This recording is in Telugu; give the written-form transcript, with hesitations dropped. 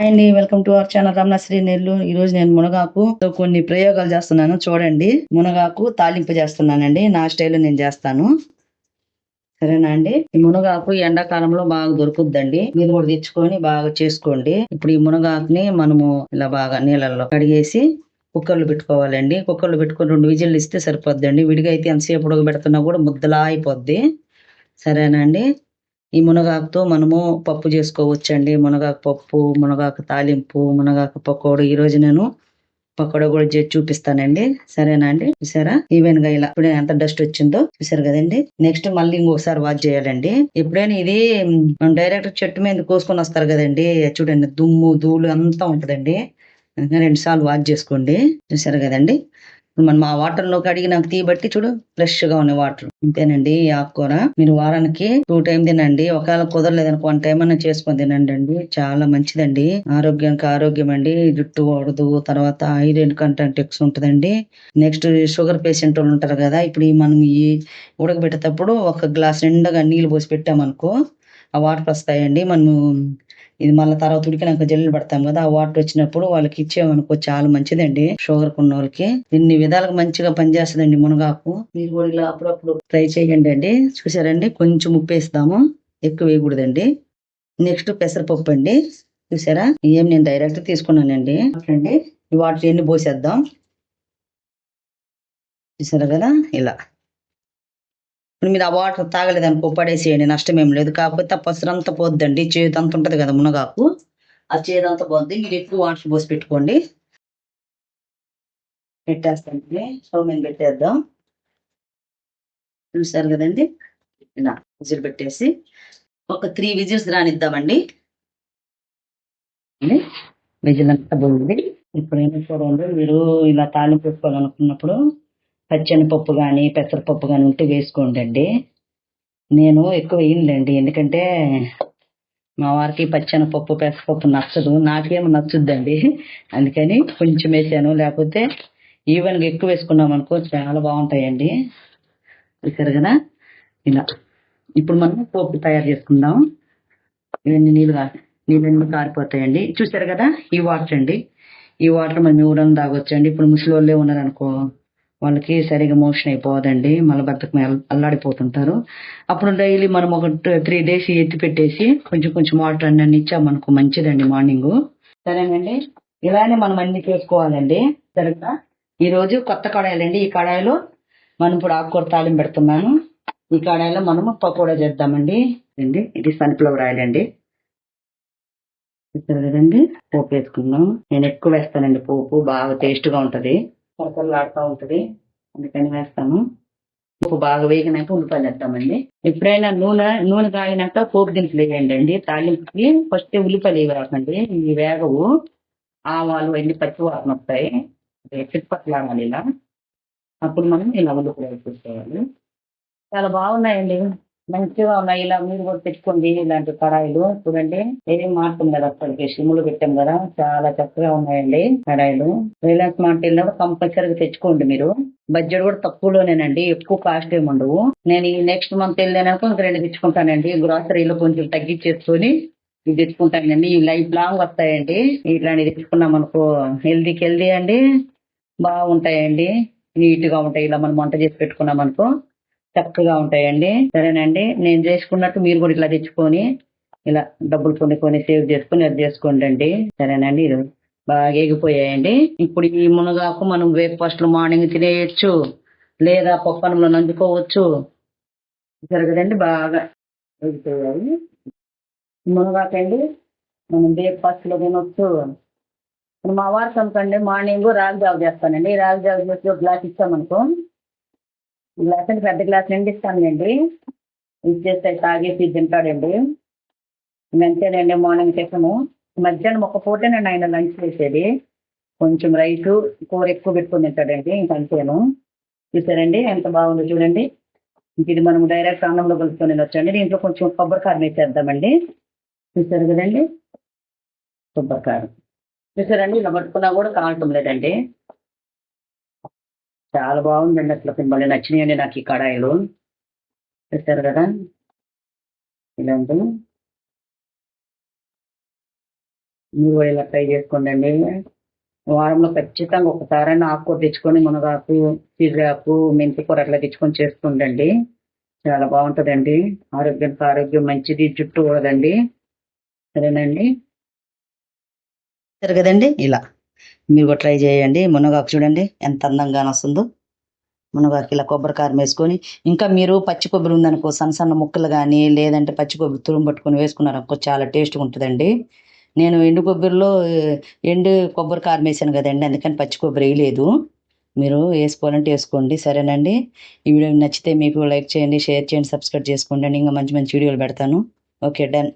అండి welcome to our channel Ramanasri Nellore. ఈ రోజు నేను మునగాకు కొన్ని ప్రయోగాలు చేస్తున్నాను చూడండి. మునగాకు తాలింపు చేస్తున్నానండి. నా స్టైల్లో నేను చేస్తాను. సరేనా అండి. ఈ మునగాకు ఎండాకాలంలో బాగా దొరుకుద్దండి. మీరు కూడా తెచ్చుకొని బాగా చేసుకోండి. ఇప్పుడు ఈ మునగాకుని మనము ఇలా బాగా నీళ్ళల్లో కడిగేసి కుక్కర్లో పెట్టుకోవాలండి. కుక్కర్లో పెట్టుకొని 2 విజిల్లు ఇస్తే సరిపోద్దండి. విడిగా అయితే ఎంతసేపు ఉడకబెడుతున్నా కూడా ముద్దలా అయిపోద్ది. సరేనా అండి. ఈ మునగాకుతో మనము పప్పు చేసుకోవచ్చండి. మునగాకు పప్పు, మునగాకు తాలింపు, మునగాకు పకోడీ. ఈ రోజు నేను పకోడా కూడా చేసి చూపిస్తానండి. సరేనా అండి. చూసారా ఈవెన్ గా ఇలా ఇప్పుడే ఎంత డస్ట్ వచ్చిందో చూసారు కదండి. నెక్స్ట్ మళ్ళీ ఇంకొకసారి వాష్ చేయాలండి. ఎప్పుడైనా ఇది డైరెక్ట్ చెట్టు మీద కోసుకొని వస్తారు కదండి. చూడండి దుమ్ము ధూళి అంతా ఉంటదండి. 2 సార్లు వాష్ చేసుకోండి. చూసారు కదండి. మనం ఆ వాటర్ లో కడిగి నాకు తీయబట్టి చూడు ఫ్రెష్ గా ఉన్నాయి వాటర్. అంతేనండి. ఈ ఆకుకూర మీరు వారానికి 2 టైం తినండి. ఒకవేళ కుదరలేదనుకో 1 టైం అన్నా చేసుకొని తినండి అండి. చాలా మంచిదండి. ఆరోగ్యానికి ఆరోగ్యం అండి. జుట్టు వాడదు. తర్వాత ఐరన్ కంటెంట్ ఎక్కువ ఉంటదండి. నెక్స్ట్ షుగర్ పేషెంట్ వాళ్ళు ఉంటారు కదా. ఇప్పుడు మనం ఈ ఉడకబెట్టేటప్పుడు ఒక గ్లాస్ నిండగా నీళ్లు పోసి పెట్టామనుకో ఆ వాటర్ వస్తాయండి. మనం ఇది మళ్ళీ తర్వాత ఉడికినాక జల్లు పడతాం కదా. ఆ వాటర్ వచ్చినప్పుడు వాళ్ళకి ఇచ్చేమనుకో చాలా మంచిదండి. షుగర్ ఉన్న వాళ్ళకి ఇన్ని విధాలుగా మంచిగా పనిచేస్తుందండి మునగాకు. మీరు కూడా ఇలా అప్పుడప్పుడు ట్రై చేయండి అండి. చూసారండి కొంచెం ఉప్పు వేస్తాము. ఎక్కువ వేయకూడదండి. నెక్స్ట్ పెసరపప్పు అండి. చూసారా ఏం నేను డైరెక్ట్ తీసుకున్నానండి. అండి ఈ వాటర్ ఎన్ని పోసేద్దాం. చూసారా కదా ఇలా. ఇప్పుడు మీరు ఆ వాటర్ తాగలేదనుకో పడేసేయండి. నష్టం ఏం లేదు. కాకపోతే ఆ పసరంతా పోద్దండి. చేదంతా ఉంటది కదా మునగాకు. ఆ చేదంతా పోద్ది. మీరు ఎక్కువ వాటర్ పోసి పెట్టుకోండి. పెట్టేస్తానండి. స్టవ్ మీద పెట్టేద్దాం. చూసారు కదండి. ఇలా విజిల్ పెట్టేసి ఒక 3 విజిల్స్ రానిద్దామండి. విజిల్ అంతా పోయింది. ఇప్పుడేమో చూడండి. మీరు ఇలా తాలింపు పెట్టుకోవాలనుకున్నప్పుడు పచ్చెనపప్పు కానీ పెసరపప్పు కానీ ఉంటే వేసుకోండి అండి. నేను ఎక్కువ వేయనులేండి. ఎందుకంటే మా వారికి పచ్చెనపప్పు పెసరపప్పు నచ్చదు. నాకేమో నచ్చుద్దండి. అందుకని కొంచెం వేసాను. లేకపోతే ఈవెన్గా ఎక్కువ వేసుకున్నాం అనుకో చాలా బాగుంటాయండి. చూసారు కదా ఇలా. ఇప్పుడు మనం పోపు తయారు చేసుకుందాం. ఇవన్నీ నీళ్ళన్నీ కారిపోతాయండి. చూసారు కదా ఈ వాటర్ అండి. ఈ వాటర్ మనం ఎవరైనా తాగొచ్చండి. ఇప్పుడు ముసలి వాళ్ళే ఉన్నారనుకో వాళ్ళకి సరిగా మోషన్ అయిపోదండి. మలబద్ధకం అల్లాడిపోతుంటారు. అప్పుడు డైలీ మనం ఒక 3 డేస్ ఎత్తి పెట్టేసి కొంచెం కొంచెం వాటర్ అన్నీ ఇచ్చామనుకో మంచిదండి మార్నింగ్. సరేనండి. ఇలానే మనం అన్ని చేసుకోవాలండి. సరేనా. ఈరోజు కొత్త కడాయిలండి. ఈ కడాయిలో మనం ఇప్పుడు ఆకుకూర తాలింపు పెడుతున్నాను. ఈ కడాయిలో మనము పకోడా చేద్దామండి. ఇది సన్ఫ్లవర్ ఆయిల్ అండి. చూసారు కదండి. పోపు వేసుకుందాం. నేను ఎక్కువ వేస్తానండి పోపు. బాగా టేస్ట్గా ఉంటది. కరకరలాడుతూ ఉంటది. అందుకని వేస్తాను. పోపు బాగా వేగినాక ఉల్లిపాయలు వేద్దామండి. ఎప్పుడైనా నూనె కాగినాక పోపు దినుసులు వేయండి అండి. తాలింపుకి ఫస్ట్ ఉల్లిపాయలు వేయకండి. ఇవి వేగవు. ఆవాలు అన్ని పచ్చి వాసన వస్తాయి. చిట్పట్లాడాలి ఇలా. అప్పుడు మనం ఇలా ఉల్లిపాయలు వేసుకోవాలి. చాలా బాగున్నాయండి. మంచిగా ఉన్నాయి. ఇలా మీరు కూడా తెచ్చుకోండి ఇలాంటి కడాయిలు. చూడండి ఏం మార్పుం కదా. అప్పటికి సిమ్ములు పెట్టాం కదా. చాలా చక్కగా ఉన్నాయండి కడాయిలు. రిలయన్స్ మార్ట్ వెళ్ళినప్పుడు కంపల్సరీగా తెచ్చుకోండి మీరు. బడ్జెట్ కూడా తక్కువలోనేనండి. ఎక్కువ కాస్ట్ ఏమి ఉండవు. నేను ఈ నెక్స్ట్ మంత్ వెళ్ళాననుకో ఇంక 2 తెచ్చుకుంటానండి. గ్రాసరీలో కొంచెం తగ్గించేసుకొని ఇది తెచ్చుకుంటానండి. ఇవి లైఫ్ లాంగ్ వస్తాయండి. ఇట్లాంటివి తెచ్చుకున్నాం అనుకో హెల్దీకి హెల్దీ అండి. బాగుంటాయండి. నీట్ గా ఉంటాయి. ఇలా మనం వంట చేసి పెట్టుకున్నాం అనుకో చక్కగా ఉంటాయండి. సరేనండి. నేను చేసుకున్నట్టు మీరు కూడా ఇట్లా తెచ్చుకొని ఇలా డబ్బులు కొన్ని సేవ్ చేసుకొని అది చేసుకోండి అండి. సరేనండి. ఇది బాగా ఎగిపోయాయండి. ఇప్పుడు ఈ మునగాకు మనం బ్రేక్ఫాస్ట్ లో మార్నింగ్ తినేయచ్చు. లేదా పప్పన్నంలో నంచుకోవచ్చు. జరగదండి. బాగా ఎగిపోయాయి. మునగాకండి మనం బ్రేక్ఫాస్ట్ లో తినొచ్చు. మా వారికి అనుకోండి మార్నింగ్ రాగి జావ చేస్తానండి. రాగి జావ చేసి ఒక గ్లాస్ ఇచ్చామనుకో గ్లాస్ అంటే పెద్ద గ్లాస్ నిండిస్తానండి. ఇచ్చేస్తే తాగేసి తింటాడండి. అంతేనండి. Morning tiffin. మధ్యాహ్నం ఒక పూటేనండి ఆయన లంచ్ చేసేది. కొంచెం రైసు కూర ఎక్కువ పెట్టుకొని తింటాడండి. ఇంక అంతేను. చూసారండి ఎంత బాగుందో చూడండి. ఇంక ఇది మనం డైరెక్ట్ అన్నంలో కలుపుకొని తినొచ్చండి. దీంట్లో కొంచెం కొబ్బరి కారం వేసేద్దామండి. చూసారు కదండి. కొబ్బరి కారం చూసారండి. ఇలా పట్టుకున్నా కూడా కావటం లేదండి. చాలా బాగుందండి. అసలు మిమ్మల్ని నచ్చినాయండి నాకు ఈ కడాయిలు. చూసారు కదా ఇలాంటి మీరు కూడా ఇలా ట్రై చేసుకోండి. వారంలో ఖచ్చితంగా ఒకసారైనా ఆకుకూర తెచ్చుకొని మునగాకు, చిగురాకు, మెంతి కూర అట్లా తెచ్చుకొని చేసుకోండి. చాలా బాగుంటుందండి. ఆరోగ్యానికి ఆరోగ్యం మంచిది, జుట్టు ఊడదండి. సరేనండి. సరే కదండి, ఇలా మీరు కూడా ట్రై చేయండి. మునగాకు చూడండి ఎంత అందంగా వస్తుందో. మునగాకు ఇలా కొబ్బరి కారం వేసుకొని, ఇంకా మీరు పచ్చి కొబ్బరి ఉందనుకో సన్న సన్న ముక్కలు కానీ, లేదంటే పచ్చి కొబ్బరి తురుము పట్టుకొని వేసుకున్నారనుకో చాలా టేస్ట్గా ఉంటుందండి. నేను ఎండు కొబ్బరిలో ఎండు కొబ్బరి కారం వేసాను కదండి, అందుకని పచ్చి కొబ్బరి వేయలేదు. మీరు వేసుకోవాలంటే వేసుకోండి. సరేనండి. ఈ వీడియో నచ్చితే మీకు లైక్ చేయండి, షేర్ చేయండి, సబ్స్క్రైబ్ చేసుకోండి. ఇంకా మంచి మంచి వీడియోలు పెడతాను. Okay, done.